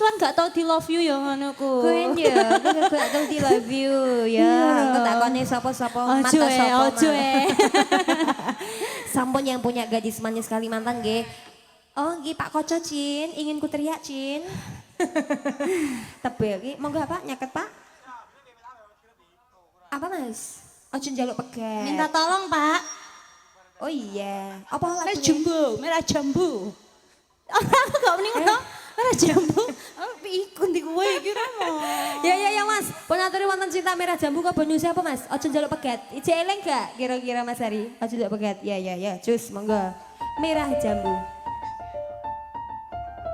kan gak tau di love you ya ngono ku. Kowe ya, kowe gak tau di love you ya. Engko tak kone sapa-sapa mata sapa. Ojo Sampun yang punya gadis manis Kalimantan nggih. Oh nggih Pak Koco Cin, ingin ku teriak Cin. Tebel ki, monggo Pak nyaket Pak. Apa Mas? Ojo njaluk pegat. Minta tolong Pak. Oh iya, apa Merah lagunya? jambu, merah jambu. Aku gak mending ngono. Merah jambu. Ikut di kowe iki mau. Ya Mas, penaturi wonten cinta merah jambu kok bonus apa Mas? Ojo njaluk pegat. Ije eleng gak kira-kira Mas Hari? Ojo njaluk pegat. Ya, cus monggo. Merah jambu.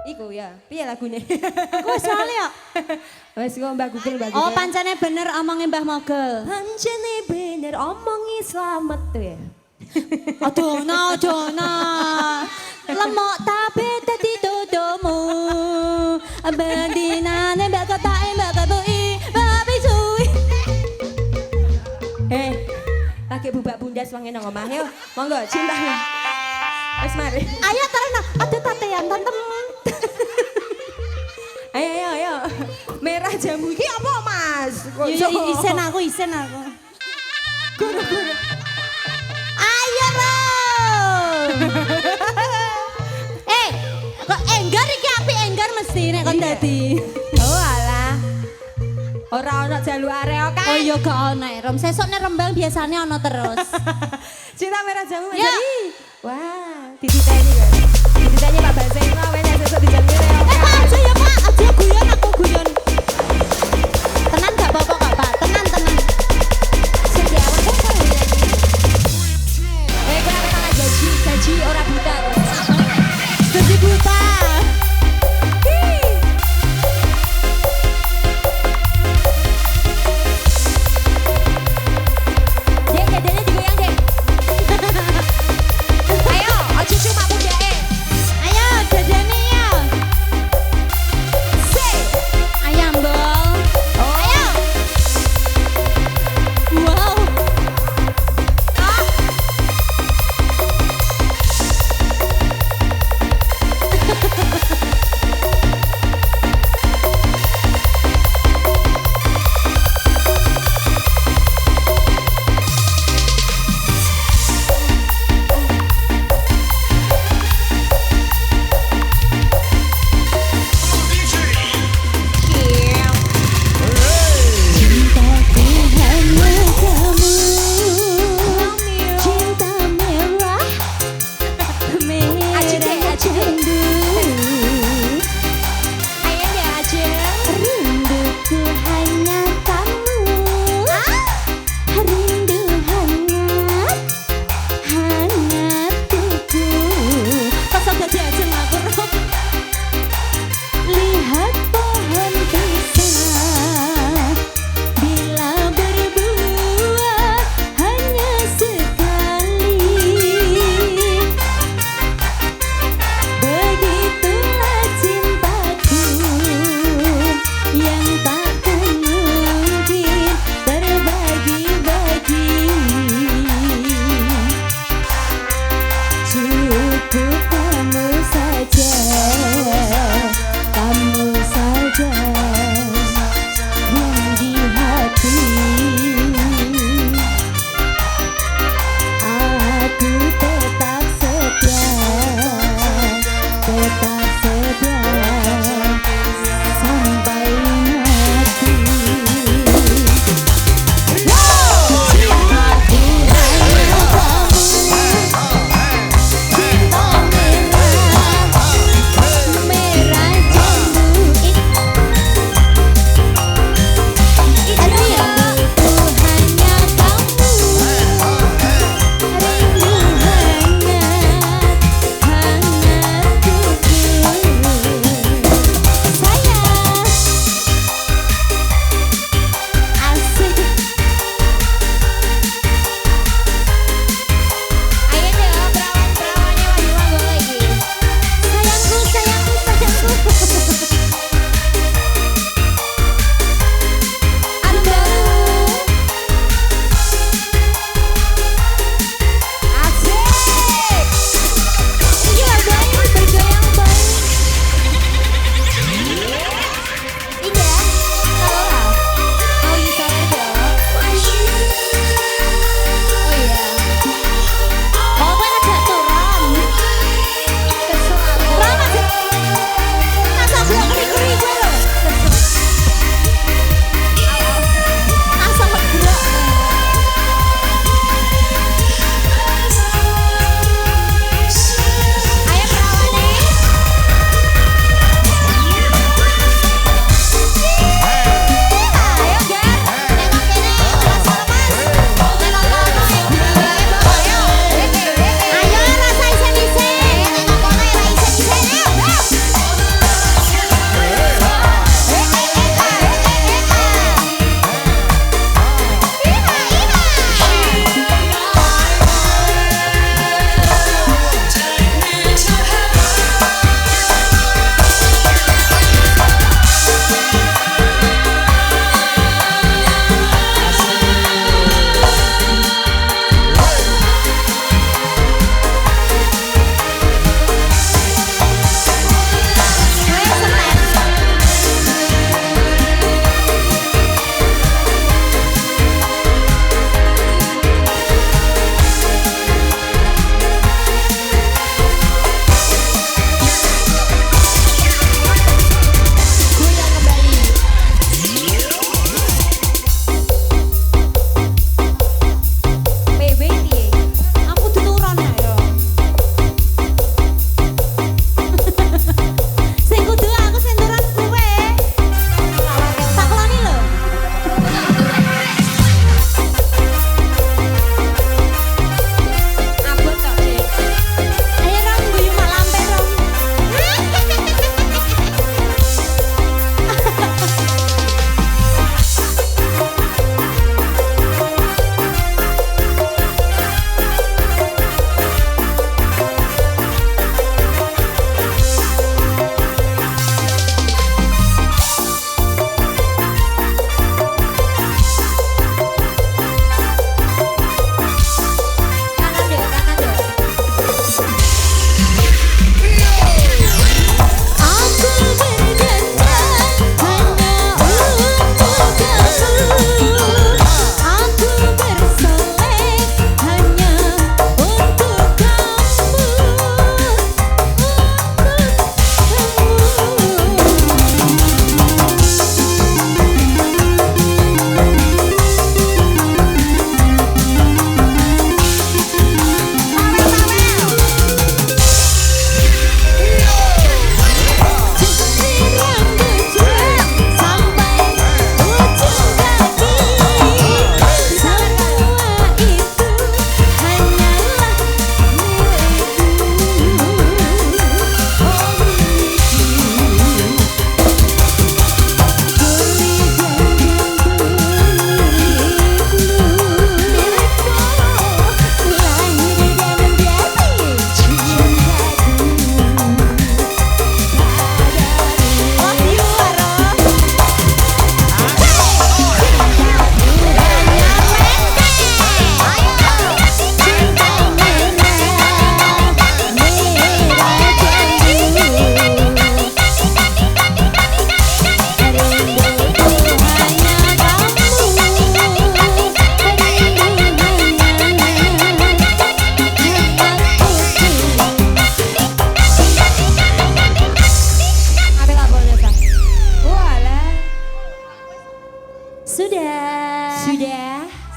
Iku ya, piye lagune? Kowe soalnya ya. Wes kok Mbak Google Mbak Oh Google. pancene bener omongin Mbah Mogel. Pancene bener omongi selamat tuh ya. Aduh nah. Lemok tapi tadi dodomu. Abadinane mbak kepai mbak kebui mbak pisui. Lagi bubak bundas wangi nang omah yo. Monggo cinta. Wes mari. Ayo terus ada tatean temen. Ayo. Merah jambu iki apa Mas? Kok iso? Isen aku. Guru. Ayo lo. Kok enggar iki apik enggar mesti nek kon dadi. Oh alah. Ora ono jalu areo kan. Oh iya gak ono Rom. Sesuk nek Rembang biasanya ono terus. Cinta merah jambu Mas Ya. Ari. Wah, dititeni kan. Dititeni Pak Baseng wae nek sesuk di jalu areo. Aja ya Pak, aja guyon aku guyon. Tenan gak apa-apa kok Pak, tenan. Sing diawan kok karo nyanyi. Kowe ora gaji ora buta. Jadi buta. Dek, dadanya digoyang, Dek. Ayo, ojo cuma muda Ayo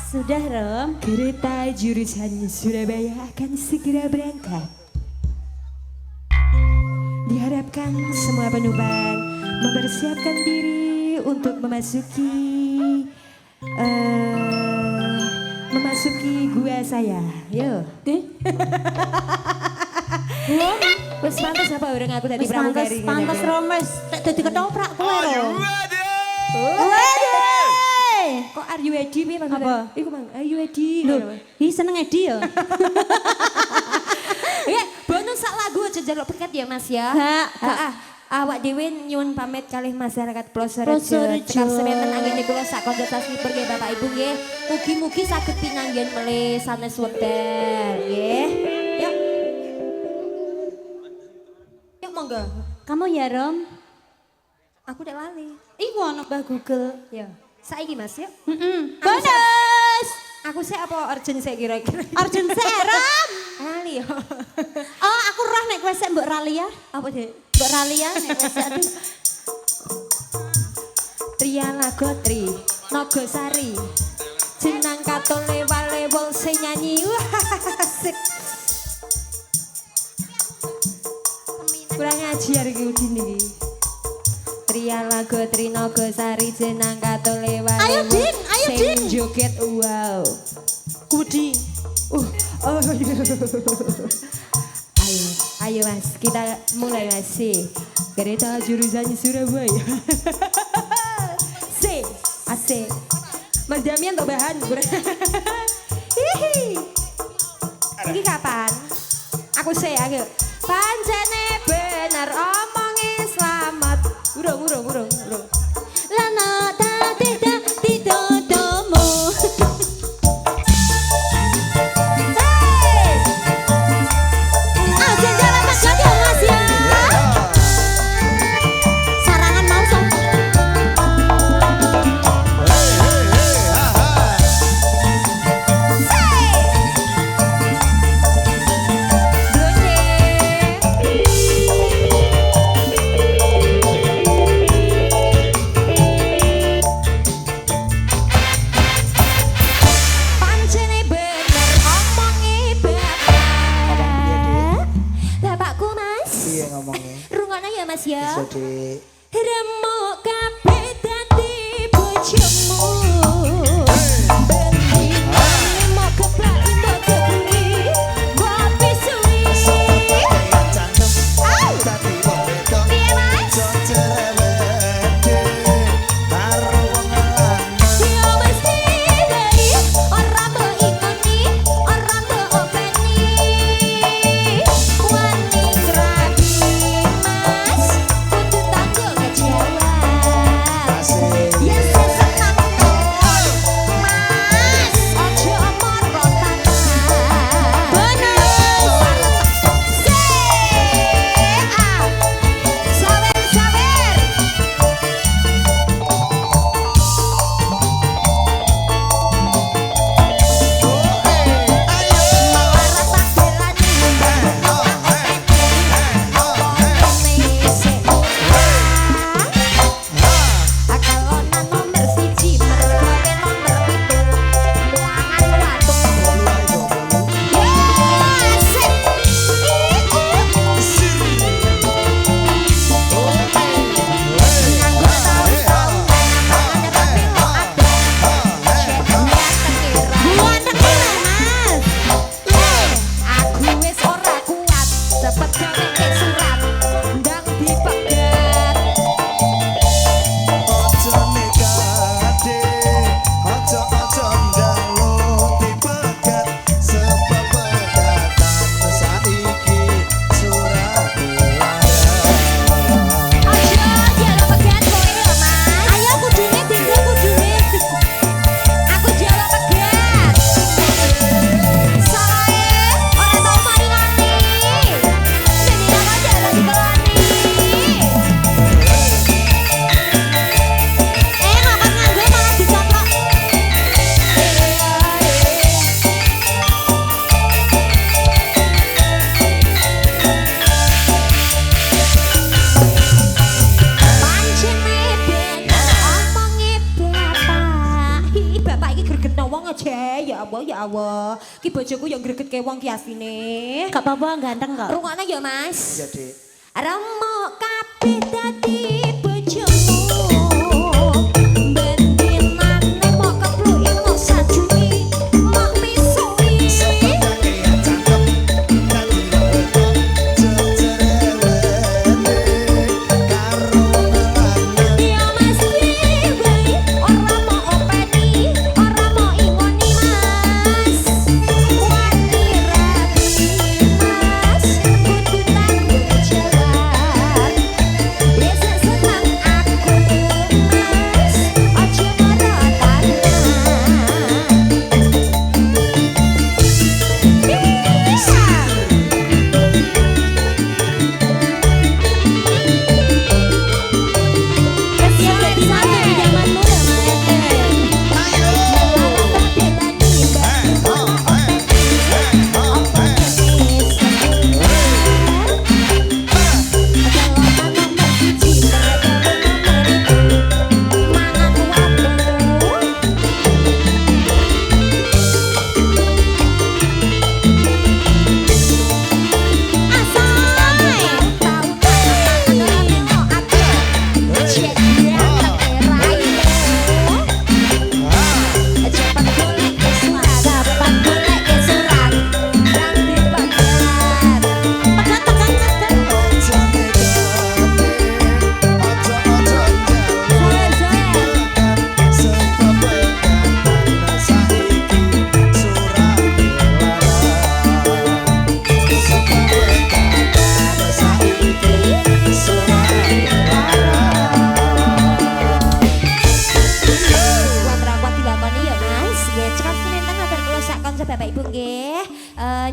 Sudah Rom. Kereta jurusan Surabaya akan segera berangkat. Diharapkan semua penumpang mempersiapkan diri untuk memasuki gua saya. Yo. Wes pantes apa orang aku tadi Wis pantes, pramugari. pantes Rom wis. Tek dadi ketoprak kowe Rom. Kok are you ready piye maksudnya? Apa? Iku Mang, are you ready? Loh, ih seneng Edi ya. Ya, bonus sak lagu aja jaluk peket ya Mas ya. Ha. Awak dhewe nyuwun pamit kalih masyarakat Plosorejo. Plosorejo. Cekap semenan anggene kula sak kondotas nipur nggih Bapak Ibu nggih. Mugi-mugi saged pinanggen melih sanes wekdal nggih. Yuk. Yuk monggo. Kamu ya Rom? Aku udah lali. Iku ana Mbah Google. Ya. Saiki Mas yuk. Bonus. Aku sih apa urgent saya kira-kira. Arjun Seram. Lali yo. Oh, aku roh nek kowe sik mbok rali ya. Apa deh? Mbok rali ya nek kowe sik aduh. Triana Gotri, Nogosari, jenang katole wale wong sing nyanyi. Wah, asik. Kurang ajar iki udin iki. Triana Gotri, Nogosari, jenang katole wale Ayo, wong Din, ayo, sing Din. joget wow. Kudi. Oh iya. Ayo Mas, kita mulai Mas. Kereta jurusan Surabaya. Asik. Mas Damian untuk bahan. Hihi. Ini kapan? Aku ayo. Pancene bener omongin selamat. Urung. Lana tati tati dodomu. Aja jalan makan ya Mas ya. Sarangan mau sok. Pancene bener omongi bapak. Bapakku Mas. Iya ngomongnya. Rungokno ya Mas ya. Bisa di Remuk kabeh dadi bojomu. Bendine mau keplak mbok geburi, mbok pisui. cantem tapi wong wedok Piye Mas? iso cerewete karo wong lanang. Ya mesti dei, ora mbok ikoni, ora mbok openi. Wani krabi Mas, kudu tanggo kejawan. Allah. Ki bojoku yang gregetke wong ki asline. Gak apa-apa, ganteng kok. Rungokno ya, Mas. Iya, Dik. Remo kabeh dadi bojomu. Bendinan mok kepluki mok sajuni, mok misui. Sebab kakean cangkem dadi wong wedok jejerewete karo wong lanang. Ya mesti wae ora mau openi, ora mau ingoni Mas. Wani rapi Mas, kudu tanggung jawab. Besok senang aku Mas, aja marah tanah. Bisa. Kasihan jadi satu di zaman muda Mas. Bapak Ibu nggih,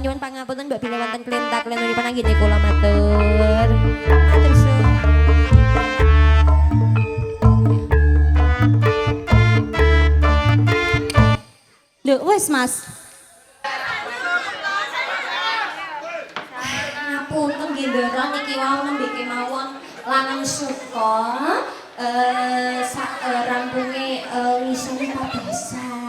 nyuwun pangapunten mbok bilih wonten klentak lan nuripun anggene kula matur. Matur suwun. Loh, wes Mas. Ngapunten nggih ndara niki wau nembe kemawon lanang suka sak rampunge ngisore pabesan.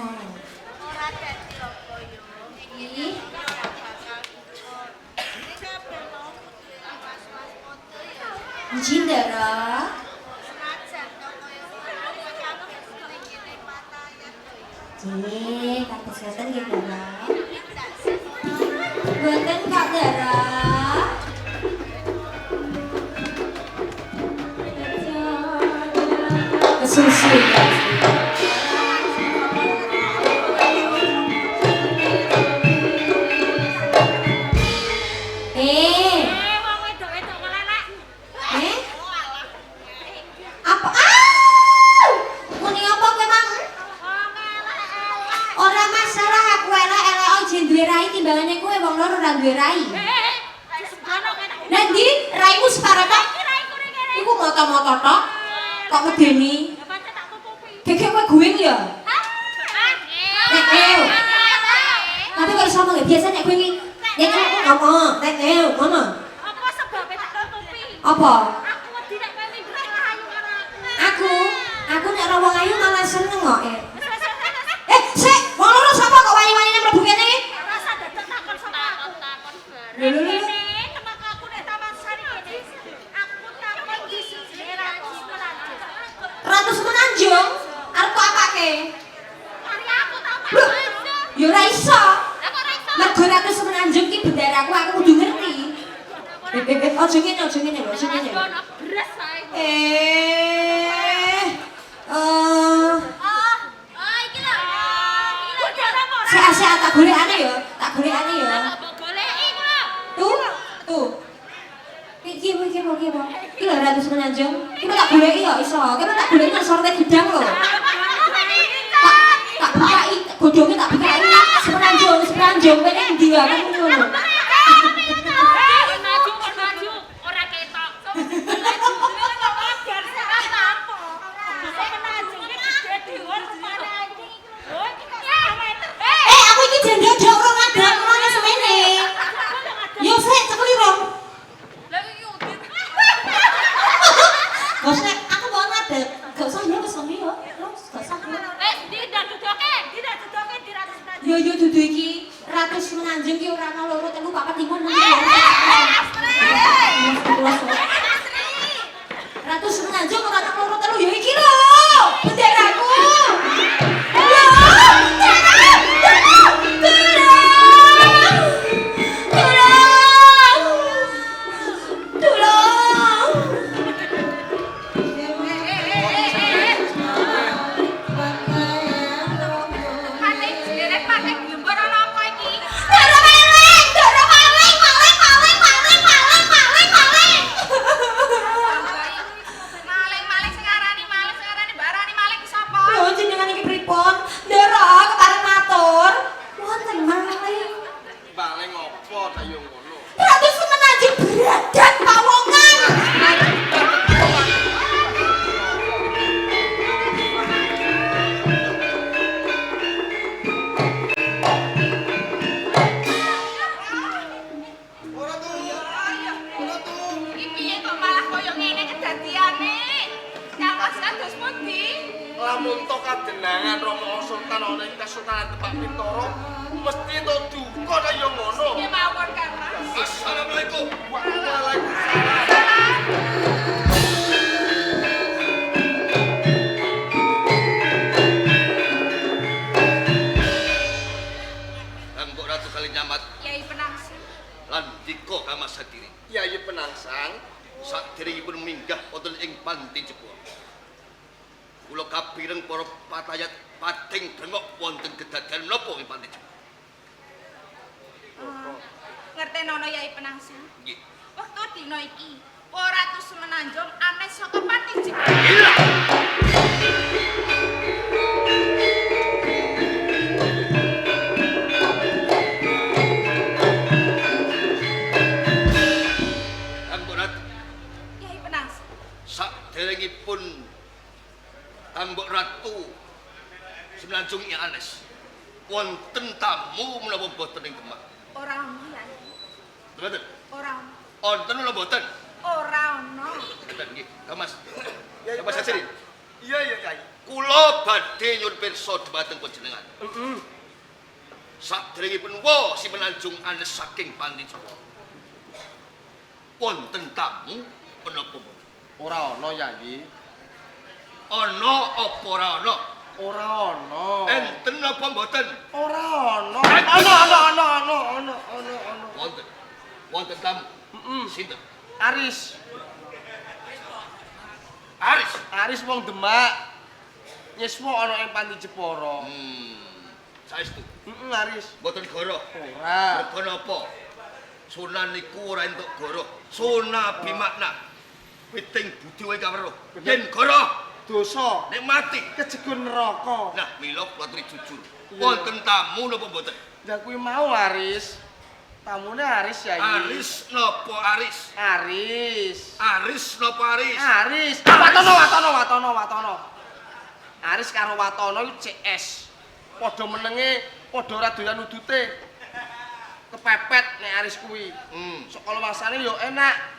Jindara. Kados ngaten nggih, Dara. Mboten Kak Dara. Kesusu. Apa? Muni apa kowe mang? Ora masalah aku elek-elek aja duwe rai timbangane kowe wong loro ora duwe rai. Lah ndi raimu separo tok? Iku moto-moto tok. Kok medeni? Gegek kowe guwing ya? Tapi kok iso ngomong biasa nek kowe iki nek ngomong, nek ngomong. Apa sebabnya tak tutupi? Apa? Aku wedi nek kowe minggrek ayu karo aku. Aku nek ora wong ayu malah seneng kok. Sik, wong loro sapa kok wayu-wayune mlebu kene? Rasa dadak takon sama aku. Takon bareng. Lho, lho, lho. Kene temak aku nek Taman Sari kene. Aku takon di siji Ratu Semenanjung. Ratu Semenanjung arep kok apake? Mari aku tak Loh, takon. ya ora iso. Lah kok ora iso? Mergo Ratu Semenanjung ki benderaku aku kudu ngerti. Aja ngene lho, aja ngene lho. Ono beres ae. Oh, iki lho. Iki lho. Sik tak golekane ya. Tak golekane ya. Mbok goleki ku lho. Tuh. Iki apa? Iki lho Ratu Semenanjung. Iki tak goleki ya iso. Iki tak goleki nang sorte gedang lho. Tak bukai, godhonge tak bukai. Semenanjung kene endi ya aku ngono. Maju, ora ketok. Maju, kok wajar sih apa? Semenanjung iki gede dhuwur kepala iki. Oh, iki kok 1 meter. Aku iki jendel jauh ora ngadeg ngono semene. Yo sik cekliro. Lah iki udit. Bos nek aku mau ngadeg, gak usah ya wis ngono ya. Terus gak usah. Wis, di dak dudoke, di dak dudoke di Ratu Semenanjung. Yo Semenanjung ki ora ana loro telu papat lima enam. Ratu Semenanjung ora ana loro telu ya iki lho. Benderaku. Lamun to kadenangan Rama Sultan ana ing Kasultanan Demak Bintoro mesti to duka kaya ngono. Nggih mawon Kang Mas. Assalamualaikum. Waalaikumsalam. Mbok Ratu kali nyamat Yai Penangsang. lan dika Kamas Sadiri. Yai Penangsang saderengipun minggah wonten ing Panti Jepura. Kula kapireng para patayat pating dengok wonten kedadian menapa ing Panti Jepura. Ngertenono Yai Penangsang. Nggih. Wektu dina iki para Ratu Semenanjung aneh saka Panti Jepura. Yai Penangsang. Saderengipun Mbok Ratu Semenanjung ing Anes wonten tamu menapa boten ing Demak? Ora ono Yai. Mboten. Ora ono. Wonten menapa boten? Ora ono. Mboten nggih. Kamas. Kamas Sadiri. Iya iya Yai. Kula badhe nyuwun pirsa dhumateng panjenengan. Heeh. Saderengipun wa Semenanjung Anes saking Panti Jepura. Wonten tamu menapa boten? Ora ana Yai. Ana apa ora ana? Ora ana. Enten apa mboten? Ora ana. Ana. Wonten. Wonten tamu. Heeh. Sinten? Aris. Aris. Aris wong Demak. Nyiswa ana ing Panti Jepara. Saestu. Heeh, Aris. Mboten goro. Ora. Mergo napa? Sunan niku ora entuk goro. Suna bimakna. Piting budi wae kaweruh. Yen goro Dosa nek mati. kejegun neraka. Nah, mila kula aturi jujur. Wonten tamu napa mboten? Lah kuwi mau Aris. Tamune Aris Yai. Aris napa Aris? Aris. Aris napa Aris? Aris. Watono. Aris karo Watono iku CS. Padha menenge, padha ora doyan udute. Kepepet nek Aris kuwi. Sekala masane yo enak.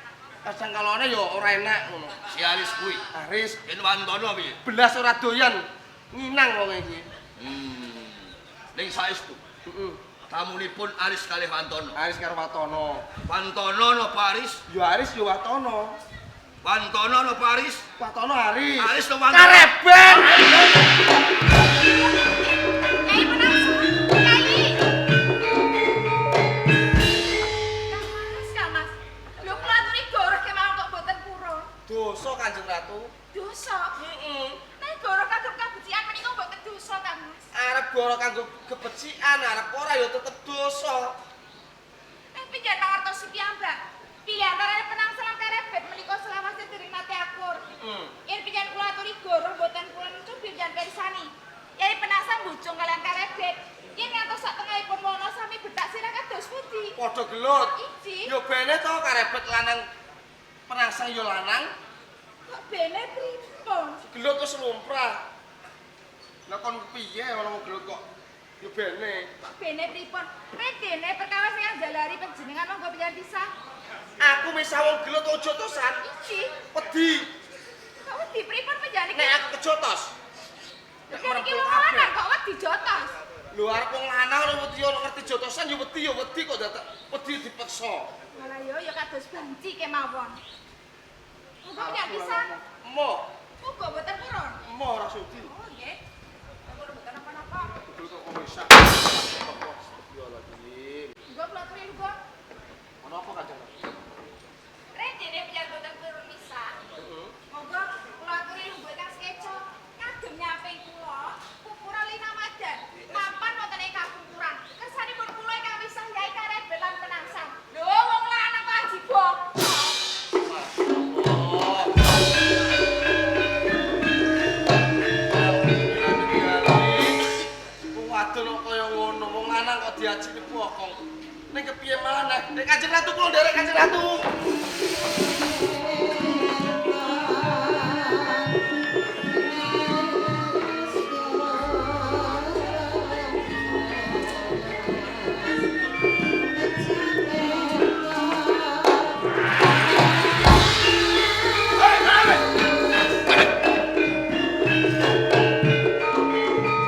Kadang kalane yo ora enak ngono. Si Aris kuwi. Aris Yen Wantono piye? belas ora doyan nginang wong iki. Ning saestu. Heeh. Tamunipun Aris kalih Wantono. Aris karo Watono. Wantono napa Aris? Yo Aris yo Watono. Wantono napa Aris? Watono Aris. Aris napa Wantono? Karebet. Yai Penangsang. Yai. Kang Mas. Lho kula aturi goro kemawon kok boten pura. Dosa Kanjeng Ratu. Dosa. Heeh. Nek goro kagem kabecikan menika boten dosa Kang Mas. Arep goro kanggo kebecikan, arep ora ya tetep dosa. Pinjen mangertosi piyambak. Pilih antara Penangsang lan Karebet menika selawase dereng nate akur. Yen pinjen kula aturi goro boten kula nutup pinjen pirsani. Yai Penangsang bujung kalian Karebet. Yen ngantos sak tengahipun wana sami betak sirah kados pundi? Padha gelut. Iji. Yo bene to Karebet lanang Penangsang yo lanang. Kok bene pripun? Gelut wis lumrah. Lah kon piye ora mau gelut kok yo bene. Kok bene pripun? Nek dene perkawis sing jalari panjenengan monggo pinjen pisah. Aku misah wong gelut ojo tosan. Iji. Wedi. Kok wedi pripun panjenengan iki? Nek aku kejotos. Nek iki wong lanang kok wedi jotos. Lho arep wong lanang lho wedi ora ngerti jotosan ya wedi kok dadak wedi dipeksa. Malah yo ya kados banci kemawon. Muga nggak bisa. Mo, Muga boten purun. mo ora sudi. Oh nggih. Kula boten napa-napa. Betul kok bisa. Astagfirullahaladzim. Muga kula aturi muga. Ono apa Kanjeng? Rene biar boten purun misa. Moga kula aturi muga kang sekeco kagem nyaping kula kukuran lina madan. Papan wonten ing kakukuran. Kersanipun kula ingkang wisah yai karebet lan penangsang. Lho wong lanang kok aji bokong. Wadon kok kaya ngono, wong lanang kok diajeni bokong. Ning kepiye maneh? Nek Kanjeng Ratu kula nderek Kanjeng Ratu.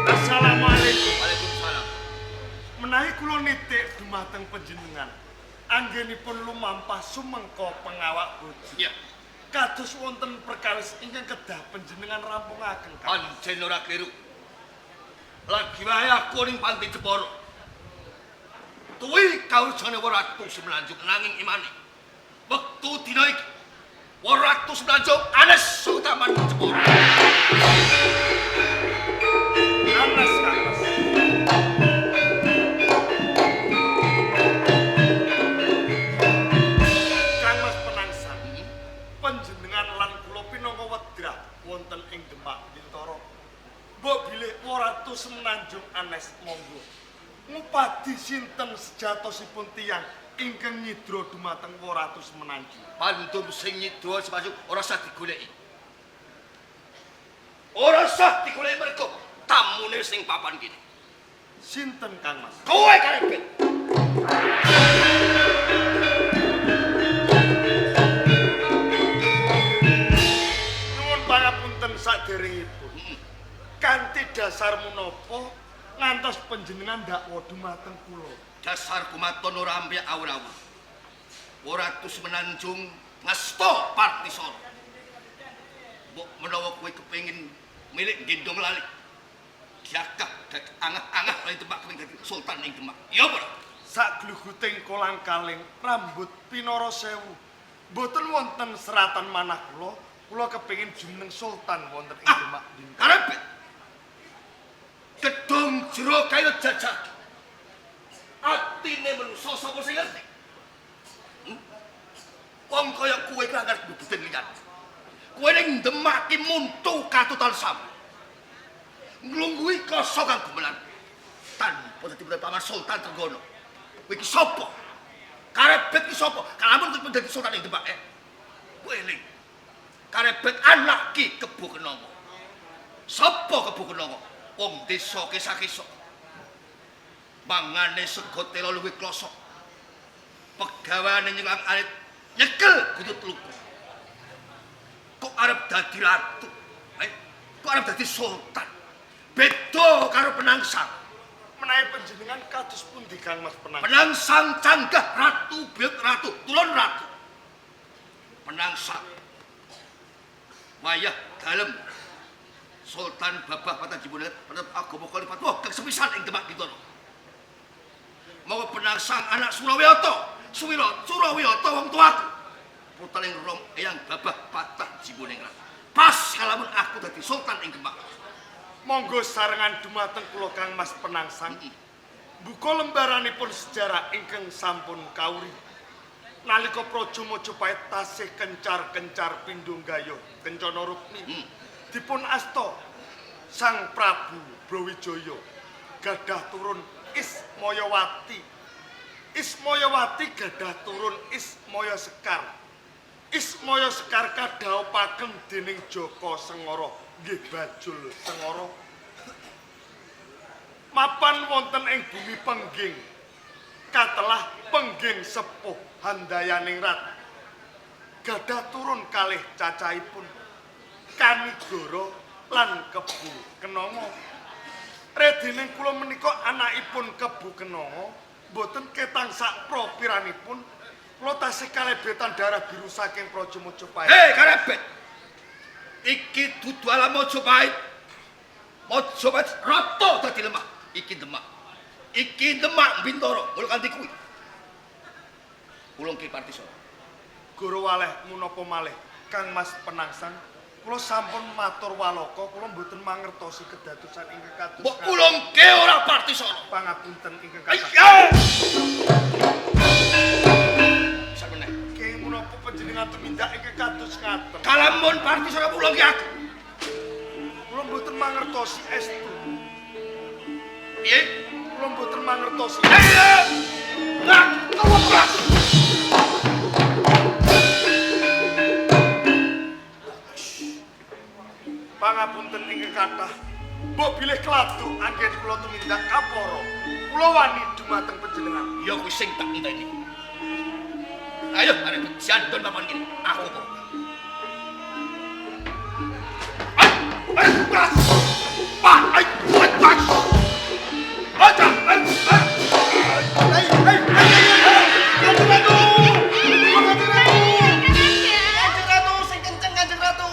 Assalamualaikum. Waalaikumsalam. Menawi kula nitik dumateng panjenengan, anggenipun lumampah sumengko pengawak boji. Ya, Kados wonten perkawis ingkang kedah panjenengan rampungaken. pancen ora kleru. Lagi wae aku ning Panti Jepara. Tuwi kawujane Ratu Semenanjung nanging imane. Wektu dina iki Ratu Semenanjung anes Sultan Jepara. Anas Kangmas. Kangmas penangsang. Panjenengan lan kula pinangka wedrah wonten ing Demak Bintoro. Mbok bilih Ratu Semenanjung anes monggo. Ngupadi sinten sejatosipun tiyang ingkang nyidra dumateng Ratu Semenanjung. Pandum sing nyidra semasuk ora usah digoleki. Ora usah digoleki mergo tamune sing papan kene. Sinten Kangmas? Kowe karepet. Nuwun pangapunten saderengipun. Kanthi dasar menapa ngantos panjenengan dakwa dumateng kula? Dasar kumaton ora ambek awur-awur. Ratu Semenanjung ngasta Partisara. Mbok menawa kowe kepengin milik gendong lali. Jagah dadi angah-angah lan Demak kepengin dadi sultan ing Demak. Ya apa? Sagluguting kolang-kaling rambut pinara sewu. Mboten wonten seratan manah kula kepengin jumeneng sultan wonten ing Demak Bintoro. Karepet. Gedung jero kaya jajah. Atine manusa sapa sing ngerti? Wong kaya kowe iki ngarep bebeden liyan. Kowe ning Demak ki muntu katutan sam. Nglungguhi kasa kang gumelan. Tanpa dadi paman sultan Trenggono. Kowe iki sapa? Karepet ki sapa? Kalamun kowe dadi sultan ing Demak kowe eling. Karepet anak ki Kebo Kenanga. Sapa Kebo Kenanga? Wong desa kisah-kisah. Mangane sego tela luwih klosok. Pegawane nyenglang alit nyekel kudu tluku. Kok arep dadi ratu? Kok arep dadi sultan? Beda karo penangsang. Menawi panjenengan kados pundi Kangmas Penangsang? Penangsang canggah ratu, biyut ratu, tulon ratu. Penangsang wayah dalem Sultan Babah Patajimunet penetep agama Khalifat kang sepisan ing Demak Bintoro. Mau penangsang anak Surawiyata wong tuaku. Puteling rom eyang Babah Patajimuningrat. Pas kalamun aku dadi sultan ing Demak. Monggo sarengan dumateng kula Kangmas Penangsang. Buka lembaranipun sejarah ingkang sampun kawuri. Nalika Praja Majapahit tasih kencar-kencar pindho gayuh Kencana Rukmi. Dipun asta Sang Prabu Brawijaya gadah turun Ismayawati. Ismayawati gadah turun Ismaya Sekar. Ismaya Sekar kadhaopaken dening Jaka Sengara, nggih Bajul Sengara. Mapan wonten ing bumi Pengging. Katelah Pengging sepuh Handayaningrat. Gadah turun kalih cacahipun Kanigara lan Kebo Kenanga. Redening kula menika anakipun Kebu Kenanga, mboten ketang sak propiranipun kula tasih kalebetan darah biru saking Praja Majapahit. Hei Karebet. Iki dudu alam Majapahit. Majapahit rata dadi lemah. Iki Demak. Iki Demak Bintara, mula kanthi kuwi. Kula Ki Partisana. Guru waleh menapa malih Kang Mas Penangsang, kula sampun matur waloka, kula mboten mangertosi kedadosan ingkang kados. Mbok kula Ki ora Partisana. Pangapunten ingkang kathah. Ayo. Sampeyan. Kenging menapa panjenengan tumindak ingkang kados ngaten. Kalamun Partisana kula Ki aku. Kula mboten mangertosi estu. Piye? Kula mboten mangertosi. Ayo. Nak, kawat. Pangapunten ingkang kathah. Mbok bilih kladu anggen kula tumindak kapara. Kula wani dumateng panjenengan. Ya kuwi sing tak enteni. Ayo, arep jandon papan iki. Aku kok. Ayo, gas. Pak, ayo, gas. Aja, Kanjeng Ratu.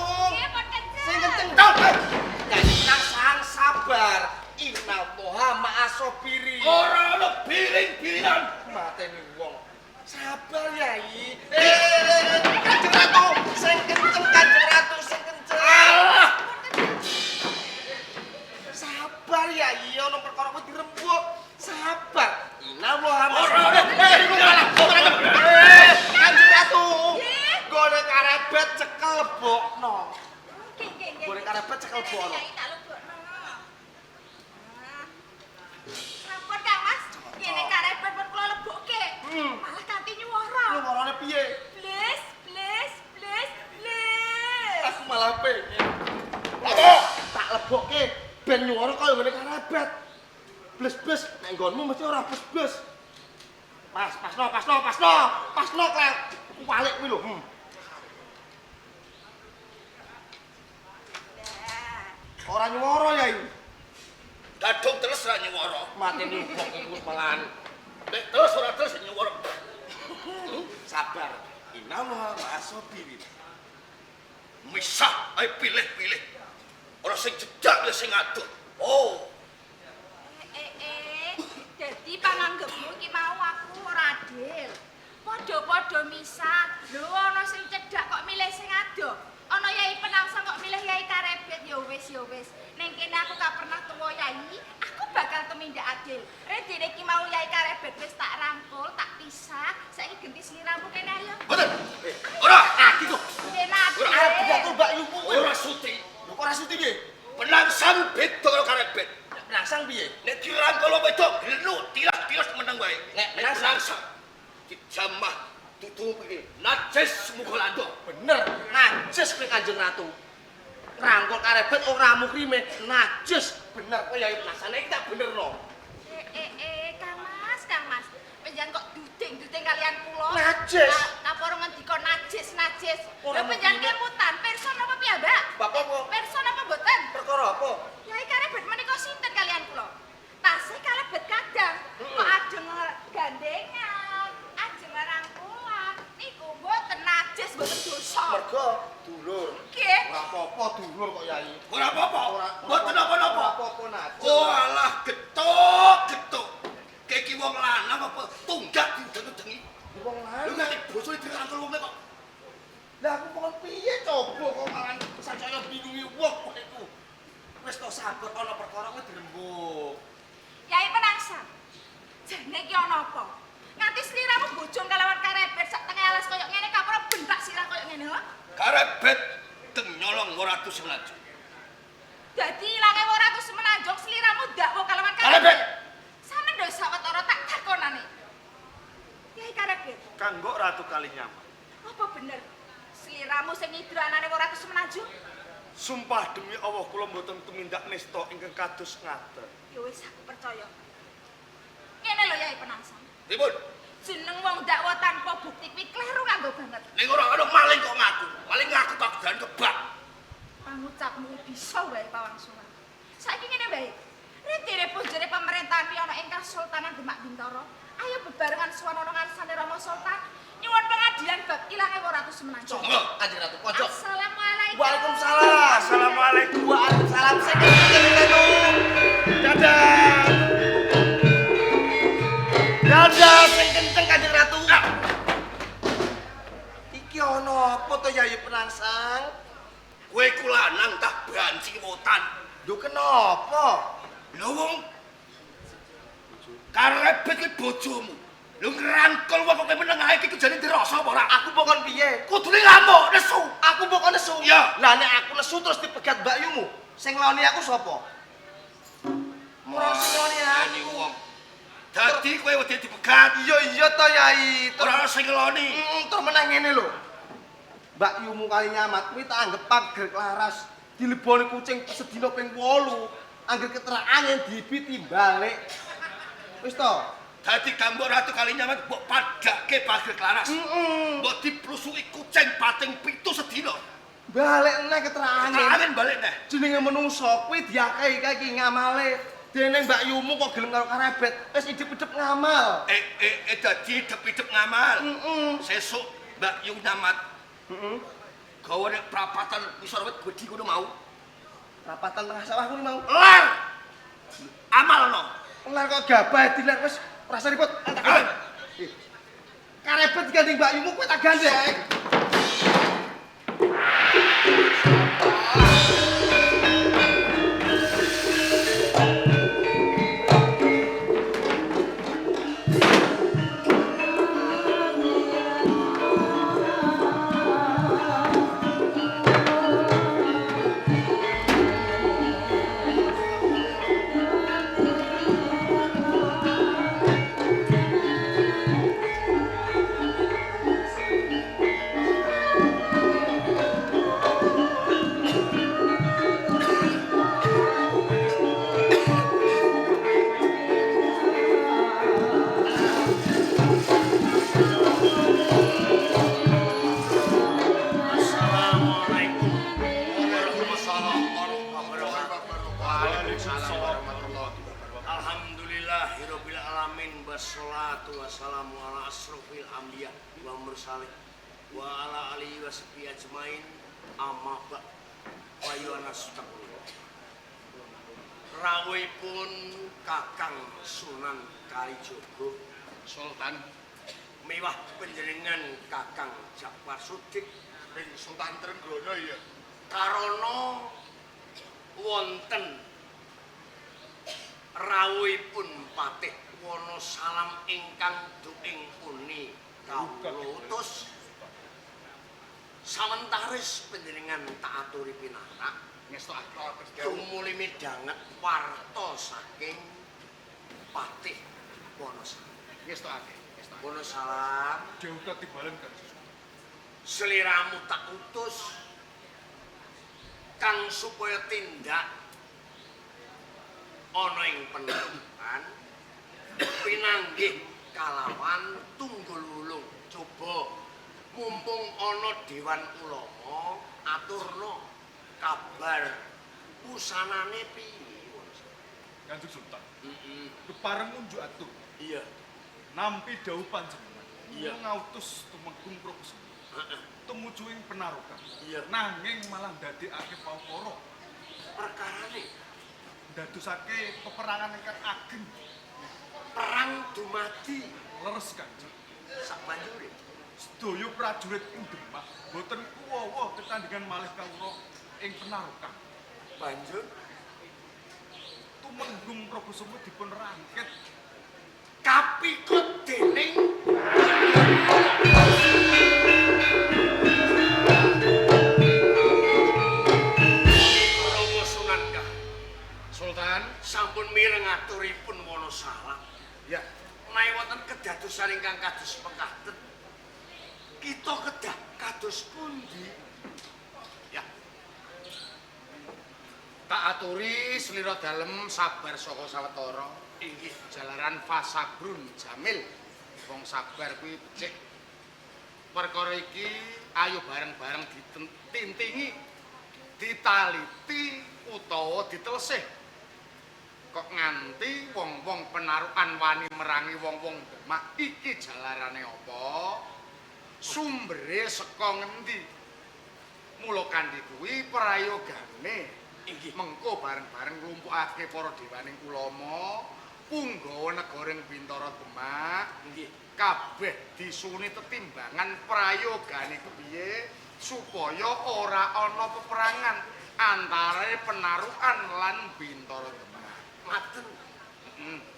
Sing kenceng. Kanjeng Penangsang sabar. Innal toha ma'asobiri. ora ana piring-piringan. Mateni wong. Sabar Yai. Kanjeng Ratu, sing kenceng Kanjeng Ratu, sing kenceng. Alah, Sabar Yai, ana perkara kuwi dirembuk. Sabar. Inallah ora ana piring-piringan. Kanjeng Ratu. Gone karebet cekel lebokno. Gone karebet cekel lebokno. Sampun Kang Mas, kene karebet pun kula lebokke. Malah kanthi nyuwara. Lu marane piye? Blis, blis, blis, blis. Aku malah pengen. Apa? Tak lebokke ben nyuwara kaya ngene karebet. Bles-bles nek nggonmu mesti ora bles-bles. Pasno klek. Aku balik kuwi lho. Ora nyuwara Yai. Kadung terus ra nyuwara. Mateni wong iku malahan. Nek terus ora terus nyuwara. Sabar. Inallah ma'asobirin. Misah, ayo pilih-pilih. Ora sing cedak ya sing adoh. Oh, Dadi panganggepmu iki mau aku ora adil. Padha-padha misah. Lho ana sing cedhak kok milih sing adoh. Ana Yai Penangsang kok milih Yai Karebet ya wis. Ning kene aku gak pernah tuwa Yai, aku bakal tumindak adil. Redene iki mau Yai Karebet wis tak rangkul, tak pisah. Saiki genti sliramu kene ayo. bener. Ora, iki kok. Kene Ora arep adil. bakul Mbak Yumu kowe. Ora suti. Lho kok ora suti piye? Penangsang beda karo Karebet. Penangsang piye? Nek dirangkul wedok, gelu tilas-tilas meneng wae. Nek Penangsang dijamah tutu iki. Najis mukholando. Bener, najis kowe Kanjeng Ratu. Ngrangkul karebet ora mukrime, najis. Bener kowe Yai Penangsang iki tak benerno. Kang Mas. Penjan kok duding kalian kula. Najis. Kaporo ngendika najis. Ora Lha penjan mungkin. kemutan, pirsa napa piyambak? Bapak kok Pirsa napa mboten? perkara apa? Yai Karebet menika sinten kalian kula? Tasih kalebet kadang. Kok ajeng gandengan, ajeng rangkulan. Niku mboten najis, mboten dosa. Mergo dulur. Nggih. Ora apa-apa dulur kok Yai. Ora apa-apa. Mboten Ora apa-apa. apa-apa najis. Oh alah getuk. Keki wong lanang apa tunggak dideng-dengi. Wong Lho lanang. nek bosone dirangkul wong kok. Lah aku kon piye coba kok malah sancaya bingungi wong kok iku. Wis to sabar ana perkara kuwi dirembuk. Yai Penangsang. Jane iki ana apa? Nganti sliramu bojong kalawan Karebet sak tengah alas koyo ngene kapro bentak sirah koyo ngene, ha? Karebet teng nyolong 200 senaju. Dadi ilange 200 semenanjung sliramu dakwa kalawan Karebet. Karebet. Sampe ndo sawetara tak takonane. Yai Karebet, Kanggo Ratu Kalinyamat. apa bener sliramu sing ngidranane 200 semenanjung? Sumpah demi Allah kula mboten tumindak nista ingkang kados ngaten. Ya wis aku percaya. Ngene lho Yai Penangsang. Pripun? Jeneng wong dakwa tanpa bukti kuwi kleru kanggo banget. Ning ora ana maling kok ngaku. Maling ngaku tak dan kebak. Pangucapmu bisa wae pawangsulan. Saiki ngene wae. Ritire punjere pemerintahan pi ana ing Kasultanan Demak Bintoro. Ayo bebarengan suwana ngarsane Rama Sultan nyuwun pengadilan bab ilange Ratu Semenanjung. Monggo Kanjeng Ratu, pojok. Assalamualaikum. Waalaikumsalam. Assalamualaikum. Waalaikumsalam. Sing kenceng. Dadah. Dadah sing kenceng Kanjeng Ratu. Iki ana apa to Yayi Penangsang? Kowe ku lanang tak banci wotan. Lho kenapa? Lho wong karebet ki bojomu. Lho ngrangkul wong kok menengahe iki kejane dirasa apa ora? Aku pokon piye? Kudune ngamuk nesu. Aku pokon nesu. Iya. Lah nek aku nesu terus dipegat Mbak Yumu, sing ngloni aku sapa? Moro sing ngloni Ini aku. wong. Dadi kowe wedi dipegat. Iya to Yai. Ora ana sing ngeloni. Tur menang ngene lho. Mbak Yumu kali nyamat kuwi tak anggap pager klaras. Dileboni kucing sedina ping 8. Angger keterake dibiti balik. Wis to? Dadi Gambok Ratu Kalinyamat mbok padake pager klaras. Mbok diplusuki kucing pating 7 sedina. Balik neh keterangan. Angin balik neh. Jenenge menungso kuwi diakehi kae iki ngamale. Dene Mbak Yumu kok gelem karo karebet, wis idep-idep ngamal. Dadi idep-idep ngamal. Sesuk Mbak Yu Nyamat. Gawe nek prapatan ngisor wit gedhi kono mau. Rapatan tengah sawah kuwi mau. Lar. Amalno. Lar kok gabah dilar wis rasa ribut. Karebet digandeng Mbak Yumu kowe tak gandeng. Assalamualaikum. Waalaikumsalam warahmatullahi wabarakatuh. Alhamdulillahirabbil alamin wassalatu wassalamu ala asrofil anbiya wa mursalin wa ala alihi wa sahbihi ajmain amma ba wa yunastaqbillah. Rawuhipun Kakang Sunan Kalijaga Sultan miwah panjenengan Kakang Jafar Sodik ing Sultan Trenggono ya. karana wonten rawuhipun Patih Wonosalam ingkang duing puni kawula utus sawentaris panjenengan tak aturi pinarak Ngestokake tumuli midhanget warta saking Patih Wonosalam. ngestokake. Wonosalam Dewa tibalen kan. seliramu tak utus kang supaya tindak ana ing penuntutan pinanggih kalawan tunggul wulung. Coba mumpung ana dewan ulama aturna kabar usanane piye. Kanjeng Sultan, Heeh. kepareng unjuk atuh Iya. nampi dawuh panjenengan. Iya. Ngautus Tumenggung Prabu Heeh. tumuju ing Penarukan. Iya. Nanging malah ndadekake pawara, Perkarane ndadosake peperangan ingkang ageng perang dumadi leres Kanjeng. sabanjure. Sedaya prajurit ing Demak boten kuwawa ketandhingan malih kawula ing Penarukan. Banjur Tumenggung Prabu Sumut dipun rangket kapikut dening Rama Sunan Kah. Sultan, Sampun mireng aturipun Wonosalam. ya. Menawi wonten kedadosan ingkang kados mekaten, kita kedah kados pundi? Ya. Tak aturi slira dalem sabar saka sawetara. Inggih. Jalaran fasabrun jamil. Wong sabar kuwi becik. Perkara iki ayo bareng-bareng ditintingi, ditaliti utawa ditelesih. kok nganti wong-wong penarukan wani merangi wong-wong Demak iki jalarane apa? Sumbere saka ngendi? Mula kanthi kuwi prayogane mengko bareng-bareng nglumpukake para dewaning ulama punggawa negaring Bintara Demak kabeh disuni tetimbangan prayogane kepiye supaya ora ana peperangan antara penarukan lan Bintara Demak. Maten.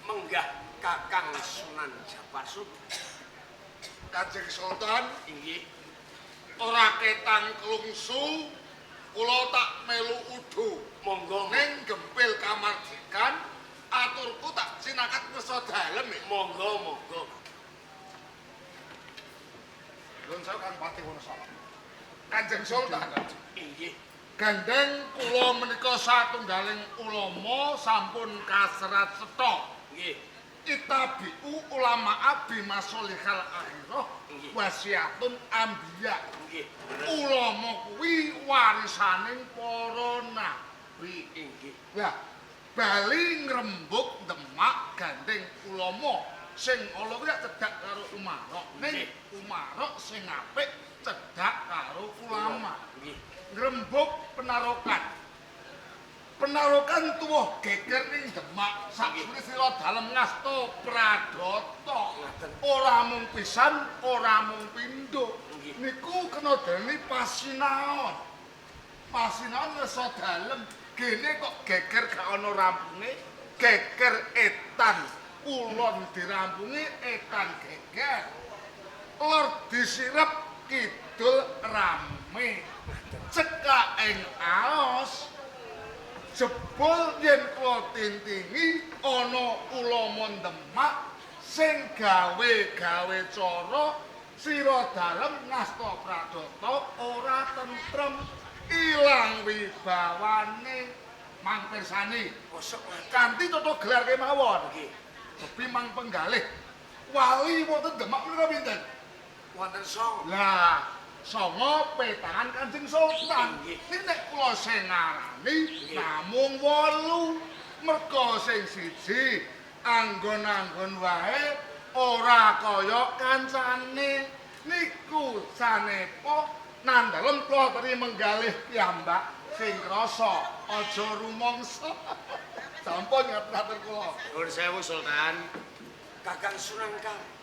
Menggah Kakang Sunan Japarsud. Kanjeng Sultan, Inggih. ora ketang kelungsu, kula tak melu udo. Monggo. Ning gempil kamardikan, aturku tak sinakat kersa dalem. Monggo, monggo. Lun saya Kang Pati Wonosobo. Kanjeng Sultan, Inggih. gandeng kula menika satunggaling ulama sampun kaserat setha. Nggih. Itabiu ulama abi masolihal akhirah wasiatun ambiya. Nggih. Ulama kuwi warisaning para nabi. Inggih. Lah, bali ngrembug Demak gandeng ulama sing ala kuwi cedhak karo umarok. Ning umarok sing apik cedhak karo ulama. Nggih. Ngrembug penarukan. Penarukan tuwuh geger ning Demak saksune sira dalem ngasta pradata. Ora mung pisan, ora mung pindho. Niku kena dene pasinaon. Pasinaon ngasa dalem gene kok geger gak ana rampunge, geger etan. Kulon dirampungi etan geger. Lor disirep kidul rame. Cekak ing aos. Jebul yen kula tintingi ana ulama Demak sing gawe-gawe cara sira dalem ngasta pradata ora tentrem ilang wibawane mang pirsani kanthi tata gelar kemawon nggih Bebi mang penggalih wali wonten Demak menika pinten Wonten song. lah Songo petangan Kanjeng Sultan. Ini nek kula sing ngarani namung 8. Merga sing siji anggon-anggon wae ora kaya kancane. Niku sanepa nandalem kula teri menggalih piyambak sing krasa aja rumangsa. Sampun ngatur kula. Nuwun sewu Sultan. Kakang Sunan Kali.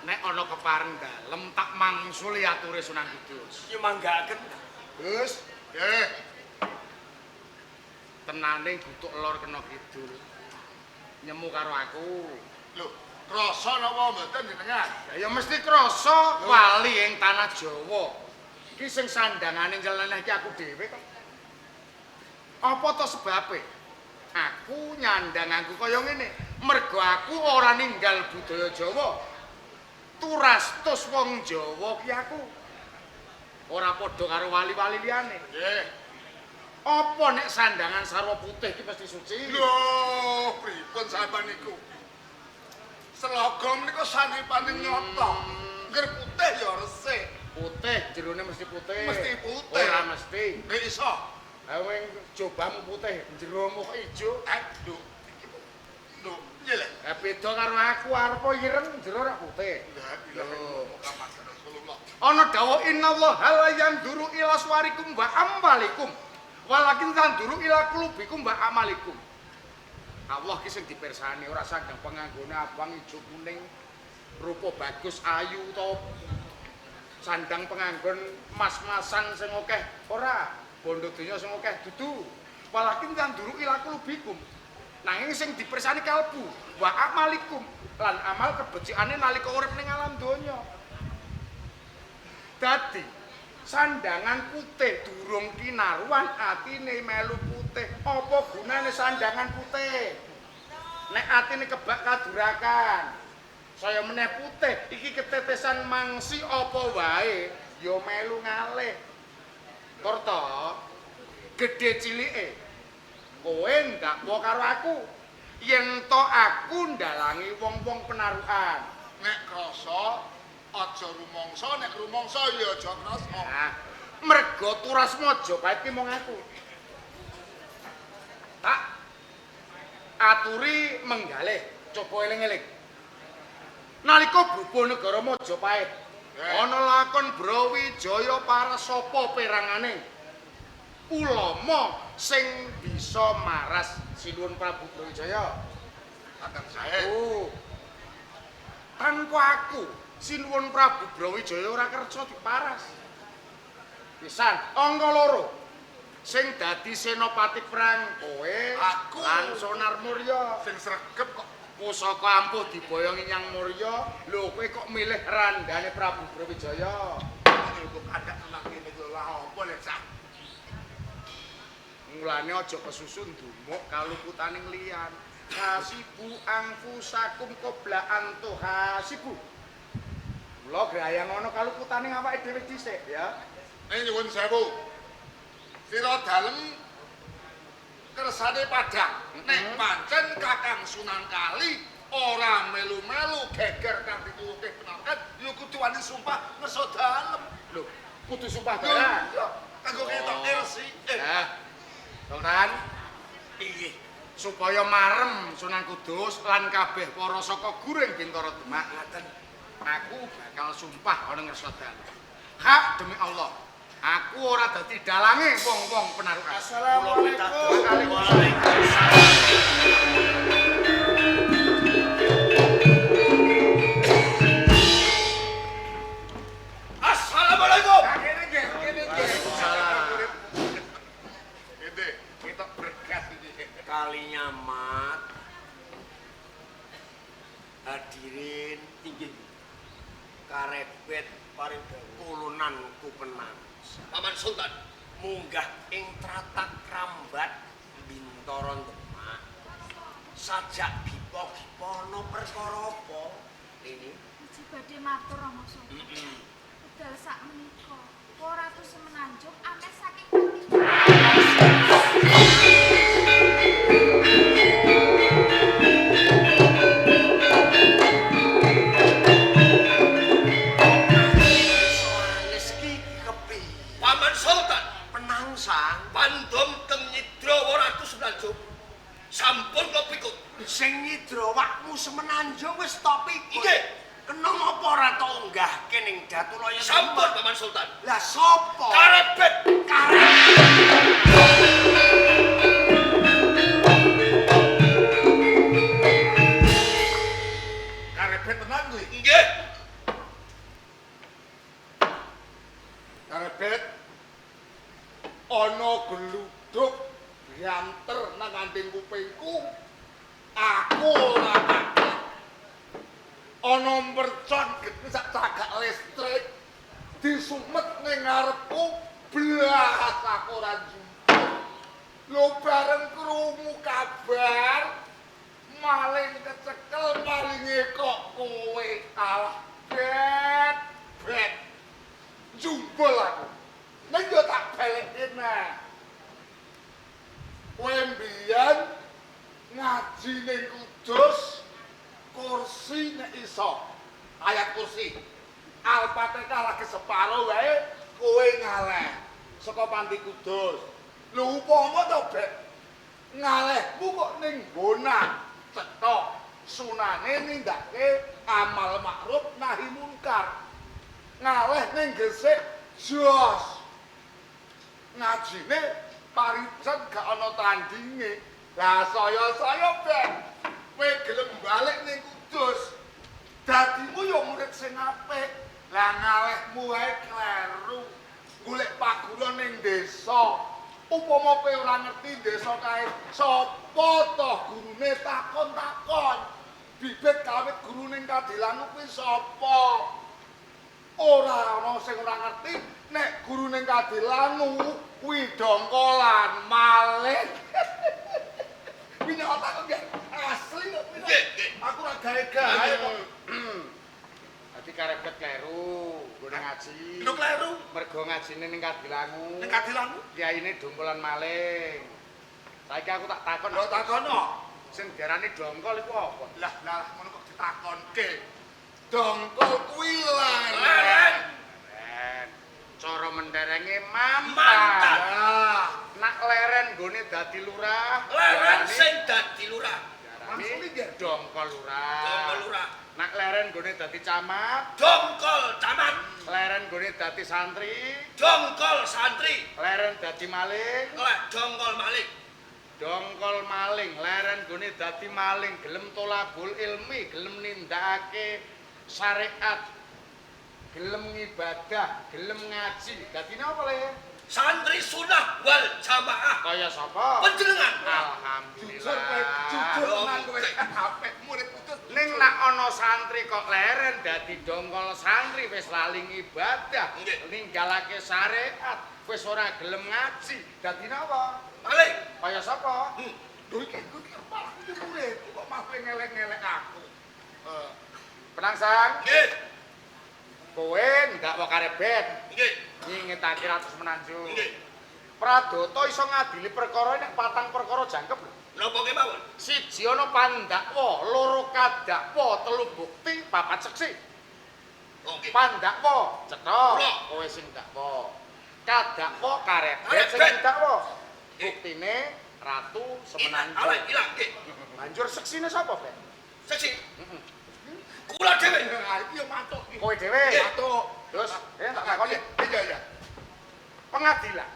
Nek ana kepareng dalem tak mangsuli ature Sunan Kudus. Ya manggaken. Gus, nggih. Tenane gutuk lor kena kidul. Nyemu karo aku. Lho, krasa napa mboten jenengan? Ya mesti krasa wali ing tanah Jawa. Iki sing sandangane nyeleneh iki aku dhewe kok. Apa to sebabe? Aku nyandang aku kaya ngene. Mergo aku ora ninggal budaya Jawa. Turastus wong Jawa ki aku. Ora padha karo wali-wali liyane. Nggih. Apa nek sandangan sarwa putih ki mesti suci? Lho, pripun sampean niku? Selogom niku sanipane nyoto. Ngger putih ya resik. Putih, jerone mesti putih. Mesti putih. Ora mesti. Nggih iso. Aweng jobamu putih, jeromu kok ijo. Aduh. Lho, piye lho? Beda karo aku arep ireng, jero ora putih. Lho, ana dawuh innallaha la yanduru ila suwarikum wa amwalikum. Walakin tanduru ila qulubikum wa amalikum. Allah ki sing dipirsani ora sandang penganggone abang ijo kuning, rupa bagus ayu to. Sandang penganggon mas-masan sing akeh ora, bondo donya sing akeh dudu. Walakin tanduru ila qulubikum. Nanging sing dipirsani kalbu wa amalikum lan amal kebecikane nalika urip ning alam donya. Dadi sandangan putih durung kinaruan atine melu putih. Apa gunane sandangan putih? Nek atine kebak kadurakan. Saya meneh putih iki ketetesan mangsi apa wae ya melu ngalih. Korto gedhe cilike kowe ndak po karo aku yen to aku ndalangi wong-wong penarukan. Nek krasa aja rumangsa, nek rumangsa ya aja krasa. Nah, mergo turas Majapahit ki mung aku. Tak aturi menggalih. Coba eling-eling. Nalika Bubu Negara Majapahit ana lakon Brawijaya para sapa perangane? Ulama sing bisa maras Sinuwun Prabu Brawijaya. Kakang Sae. Oh. Tanpa aku, Sinuwun Prabu Brawijaya ora kersa diparas. Pisan, angka loro. Sing dadi senopati perang kowe Aku. lan Sonar Murya. Sing sregep kok. Pusaka ampuh diboyongi Nyang Murya. Lho kowe kok milih randane Prabu Brawijaya? Kok ada tenang kene lho lah apa lek sak. Mulane aja kesusun dumuk kaluputaning liyan. Hasibu angfusakum qabla antu hasibu. Mula grayang ana kaluputaning awake dhewe dhisik ya. Nyuwun sewu. Sira dalem kersane padhang. Nek pancen Kakang Sunan Kali ora melu-melu geger kang dituwuhke penangkat, ya kudu wani sumpah ngersa dalem. Lho, kudu sumpah barang. Ya, kanggo ketok elsi. Tongan, Inggih. supaya marem Sunan Kudus lan kabeh para saka Guring Bintara Demak ngaten. Aku bakal sumpah ana ngersa dalem. Hak demi Allah. Aku ora dadi dalange wong-wong penarukan. Assalamualaikum. Assalamualaikum. Kene nggih. Salam. Ede, kita berkat iki. Kalinya mat hadirin inggih karebet paring kulunan kupenan Paman Sultan. munggah ing tratak Krambat Bintara Demak sajak gipo-gipo ana perkara apa ini Uji badhe matur Rama Sultan. Wedal sak menika para ratu semenanjung ameh saking pati. soanes ki kepiye Paman Sultan. penangsang Pandom teng Nyidra Waratu Semenanjung. Sampun kula pikut. sing nyidra wakmu semenanjung wis tak pikir Nggih. kena apa ora tak unggahke ning Datulaya Sampun Paman Sultan. lah sapa Karebet. Karebet tenan kuwi. Nggih. Karebet ana gluduk dianter nang nganding kupingku. Aku ora kaget. Ana mercon gede sak cagak listrik disumet ning ngarepku blas aku ora jumpa. Lho bareng krungu kabar maling kecekel malinge kok kowe kalah bet jumbel aku nek yo tak balekin nah kowe mbiyen ngaji ning Kudus kursi nek iso ayat kursi Al-Fatihah lagi separo wae kowe ngaleh saka Panti Kudus lho upama to bet ngalehmu kok ning bonang cetok sunane nindakake amal makruf nahi munkar ngaleh ning gesik jos ngajine parijan gak ana tandinge lah saya ben kowe gelem balik ning Kudus dadimu yo murid sing apik lah ngalehmu wae kleru golek paguron ning desa upama kowe ora ngerti desa kae sapa toh gurune takon-takon bibit kawit guru ning Kadilangu kuwi sapa ora ana sing ora ngerti nek guru ning Kadilangu kuwi dongkolan malih kuwi nek otakku nggih asli kok kuwi aku ora gawe-gawe kok dadi karebet kleru nggo ngaji Lho kleru. mergo ngajine ning Kadilangu Ning Kadilangu. kiyaine dongkolan maling saiki aku tak takon Lho takono. sing diarani dongkol iku apa Lah ngono kok ditakonke. Dongkol kuwi leren. Ren. Cara menderenge mampan. Mantap. Lah, nak leren nggone dadi lurah. Leren diarani- sing dadi lurah. Langsung iki Dongkol Lurah. Dongkol Lurah. Nak leren gone dadi camat, Dongkol camat. leren gone dadi santri, Dongkol santri. leren dadi maling, Lek dongkol maling. dongkol maling, leren gone dadi maling, gelem tolabul ilmi, gelem nindakake syariat, gelem ngibadah, gelem ngaji. Dadine apa le? Santri sunah wal jamaah. Kaya sapa? Panjenengan. Alhamdulillah. Jujur nang kowe apik murid kudus. Ning nak ana santri kok leren dadi dongkol santri wis lali ibadah, Nggih. ninggalake syariat, wis ora gelem ngaji. Dadine apa? Maling. Kaya sapa? Lho iki kepala iki murid kok malah ngelek-ngelek aku. Penangsang, Nggih. kowe ndak wae karebet Nggih. nyingetake ratus menanjung. Nggih. Pradata iso ngadili perkara nek patang perkara jangkep lho. Napa kemawon? Siji ana pandakwa, loro kadakwa, telu bukti, papat seksi. Oke. Pandakwa cetha, Kula. kowe sing dakwa. Kadakwa karebet sing Karebet. didakwa. Buktine ratu semenanjung. Awak ilang nggih. Banjur seksine sapa, Bet? Seksi. Kula dhewe. Ha iki yo matuk iki. Kowe dhewe. Matuk. Terus, tak takoni. Iya iya. Pengadilan.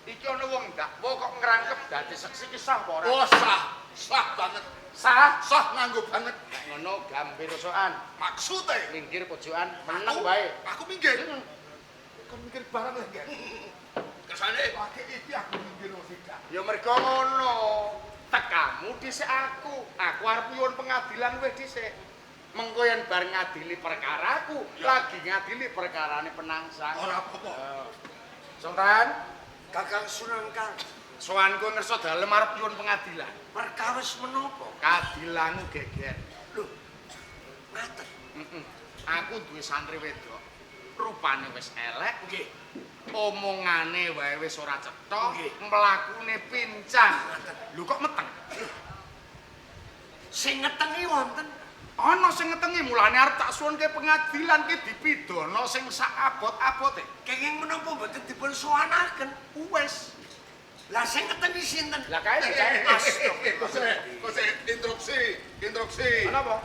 Iki ana wong dakwa kok ngrangkep dadi seksi ki sah apa ora? Oh sah, sah banget. Sah. Sah nganggo banget. Nek ngono gambir sokan, Maksude minggir pojokan, meneng wae. Aku minggir. Kon minggir barang lho, Nggih. Kersane. Pakai iki aku minggir wong sidak. Ya mergo ngono. Tekamu dhisik aku. Aku arep nyuwun pengadilan wis dhisik. Mengko yen bar ngadili perkaraku, lagi ngadili perkarane penangsang. Ora apa-apa. Sultan, Kakang Sunan Kang, sowanku ngersa dalem arep nyuwun pengadilan. perkawis menapa? Kadilanmu geger. Lho, ngaten. Aku duwe santri wedok. Rupane wis elek, Nggih. omongane wae wis ora cetha, Nggih. mlakune pincang. Lho kok meteng? Sing ngetengi wonten. Ana sing ngetengi mulane arep tak suwunke pengadilan ki dipidana sing sak abot-abote. Kenging menapa mboten dipun suwanaken? Wis. Lah sing ngetengi sinten? Lah kae dicek Kose instruksi. Ana apa?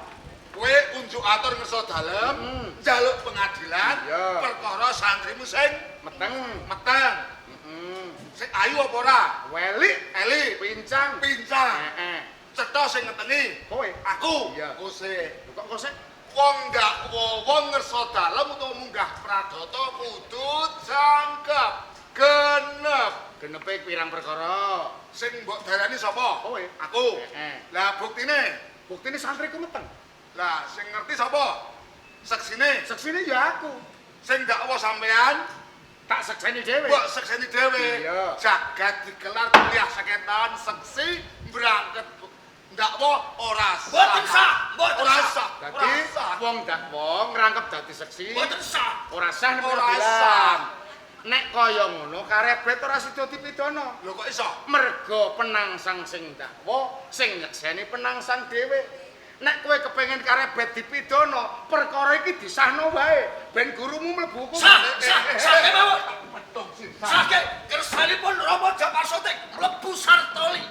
Kowe unjuk atur ngersa dalem, njaluk pengadilan Iya. perkara santrimu sing Meteng. meteng. Sing ayu apa ora? Welik, Eli, pincang. pincang. Heeh. Cetha sing ngetengi. Kowe. Aku. Iya. Kose. Lho kok kok Wong gak wong ngersa dalem utawa munggah pradata kudu jangkep. Genep. genepe pirang perkara. Sing mbok darani sapa? Kowe. Aku. Heeh. Lah buktine? Buktine santriku meteng. Lah sing ngerti sapa? Seksine. Seksine ya aku. Sing dakwa sampean, Tak sekseni dhewe. mbok sekseni dhewe. Iya. Jagat digelar kuliah saketan seksi berangkat dakwa ora sah. Mboten sah, mboten Ora sah. sah. Dadi Ora sah. wong dakwa ngrangkep dadi seksi. Mboten sah. Ora sah nek Ora pengadilan. sah. Nek kaya ngono karebet ora sida dipidana. Lho kok iso? Mergo penangsang sing dakwa sing nyekseni penangsang dhewe. Nek kowe kepengin karebet dipidana, perkara iki disahno wae ben gurumu mlebu hukum. Sah kemawon. Metung sih. Sake kersanipun Rama Japasuting mlebu Sartoli.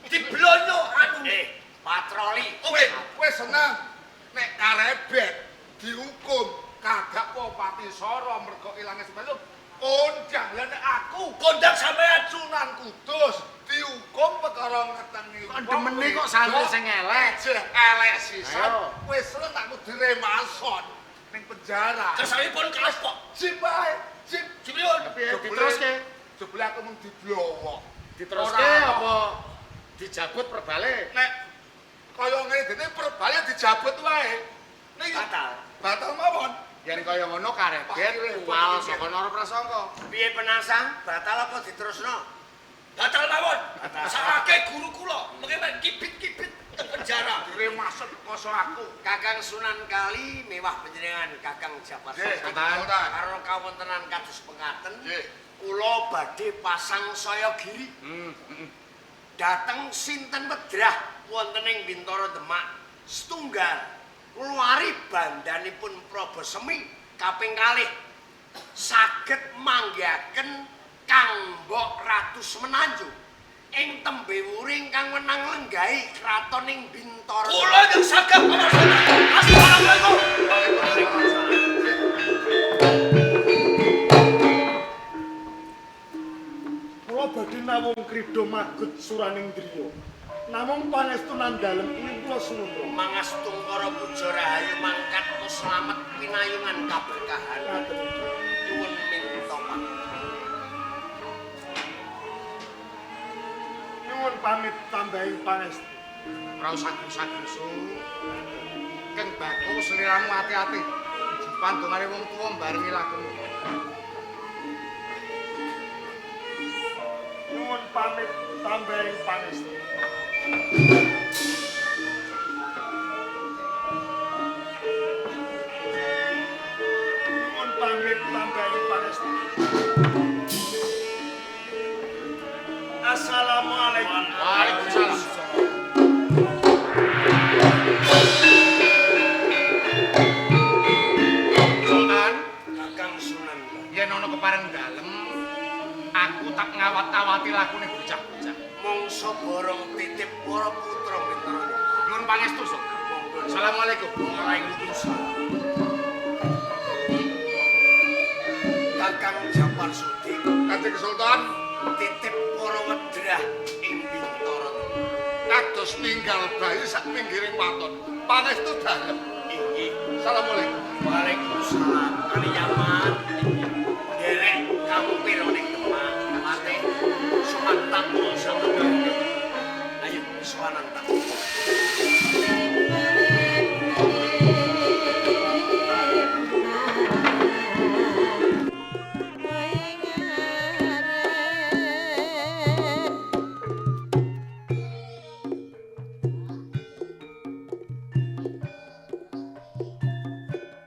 Diblonyo anu. Patroli. Kowe seneng nek karebet dihukum kadakwa pati sara mergo ilange semelu kondang lan nek aku Kondang sampean Sunan Kudus dihukum perkara ngetengi Kok demene kok santri sing elek? elek sisan Ayo. wis seneng aku diremason ning penjara kersanipun kelompok. sip bae sip Cipriun. Piye diteruske? jebule aku mung diblowok Diteruske Ora. apa dijabut perbale? nek kaya ngene dene perbale dijabut wae ning batal mawon Yen kaya ngono karebet wal saka Nara Prasangka. Piye penangsang? Batal apa diterusno? Batal mawon. Sakake guru kula mengke kibit-kibit teng penjara. diremason koso aku Kakang Sunan Kali mewah panjenengan Kakang Japar Nggih, Sultan. Sultan. Karo kawontenan kados pengaten, Nggih. kula badhe pasang saya giri. Dateng sinten wedrah wonten ing Bintara Demak setunggal ngluari bandanipun Prabasemi kaping kalih saged manggihaken Kang Mbok Ratu Semenanjung ing tembe wuring kang wenang-wenang lenggahi kraton ing Bintoro. Kula yang sagah pamarsa. Assalamualaikum. Kula badhe namung krida magut suraning driya. Namung pangestu nandalem ing kula suwun. Mangastung para puja rahayu mangkat slamet pinayungan kaberkahan. Nyuwun minta Nyuwun pamit tambahi pangestu. ora usah gusa-gusu. Keng Baku sliramu ati-ati. Pandongane wong tuwa barengi lakumu. Nyuwun pamit tambahi pangestu. Nyuwun pamit tambahi pangestu. Assalamualaikum. Waalaikumsalam. Sultan, Kakang Sunan. yen ana kepareng dalem, aku tak ngawat-awati lakune bocah-bocah. Mongso borong titip para putra Bintoro. Nyuwun pangestu, Sultan. Assalamualaikum. Waalaikumsalam. Kakang Japar Sudi, Kanjeng Sultan, titip para wedrah ing Bintoro. kados ninggal bayi sak pinggiring paton. Pangestu dalem. Inggih. Assalamualaikum. Waalaikumsalam. Kali nyaman. Derek kampir ning Demak. Mate. Sumantan sama. Ayo sowanan tak.